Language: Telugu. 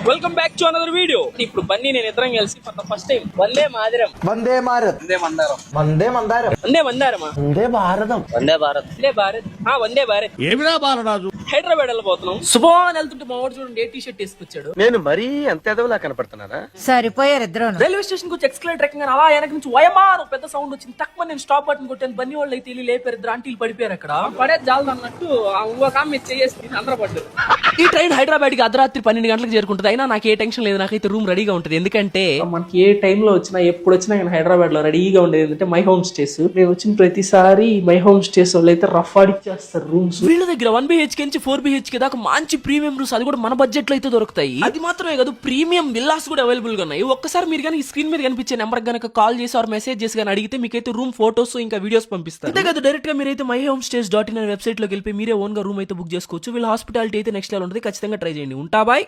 Welcome back to another video. ఇప్పుడు బన్నీ నేను ఇద్దరం కలిసి ఫస్ట్ టైం వందే మాదిరం వందే భారత్ వందే మందారం వందే మందారం వందే మందారమా వందే భారతం వందే భారత్ వందే భారత్ ఏమిరా బాలరాజు హైదరాబాద్ వెళ్ళిపోతున్నాం. శుభం వెళ్తుంటే మా వాడు చూడండి ఏ టీ షర్ట్ వేసుకొచ్చాడు. నేను మరీ అంత ఎదవలా కనపడుతున్నారా? సరిపోయారు ఇద్దరు. రైల్వే స్టేషన్ వచ్చి ఎక్స్కలేటర్ ఎక్కగానే అలా వెనక నుంచి వయమా పెద్ద సౌండ్ వచ్చింది. తక్కువ నేను స్టాప్ బటన్ కొట్టాను. బన్నీ వాళ్ళు అయితే వెళ్ళి లేపారు. ఇద్దరు ఆంటీలు పడిపోయారు. అక్కడ పడేది జాలదు అన్నట్టు ఒక ఆమె చేసి అందరూ పడ్డారు. ఈ ట్రైన్ హైదరాబాద్ కి అర్ధరాత్రి 12 గంటలకు చేరుకుంటుంది. అయినా నాకు ఏ టెన్షన్ లేదు. నాకైతే రూమ్ రెడీగా ఉంటుంది. ఎందుకంటే మనకి ఏ టైమ్ లో వచ్చినా ఎప్పుడు వచ్చినా నేను హైదరాబాద్ లో రెడీగా ఉండేది ఏంటంటే మై హోమ్ స్టేస్. నేను వచ్చిన ప్రతిసారి మై హోమ్ స్టేస్ వాళ్ళు అయితే రఫ్ ఆడిచ్చేస్తారు రూమ్స్. వీళ్ళ దగ్గర 1 BHK నుంచి 4 BHK దాకా మంచి ప్రీమియం రూమ్స్, అది కూడా మన బడ్జెట్ లో అయితే దొరుకుతాయి. అది మాత్రమే కాదు, ప్రీమియం విల్లాస్ కూడా అవైలబుల్ గా ఉన్నాయి. ఒక్కసారి మీరు కానీ స్క్రీన్ మీద కనిపించే నెంబర్ కనుక కాల్ చేసి ఆర్ మెసేజ్ చేసి కానీ అడిగితే మీకైతే రూమ్ ఫోటోస్ ఇంకా వీడియోస్ పంపిస్తారు. అంతే కాదు, డైరెక్ట్ గా మీరైతే myhomestays.in అనే వెబ్సైట్ లోకి వెళ్ళి మీరే ఓన్ గా రూమ్ అయితే బుక్ చేసుకోవచ్చు. వీళ్ళ హాస్పిటాలిటీ అయితే నెక్స్ట్ లెవెల్ ఉంటుంది. ఖచ్చితంగా ట్రై చేయండి. ఉంటా బాయ్.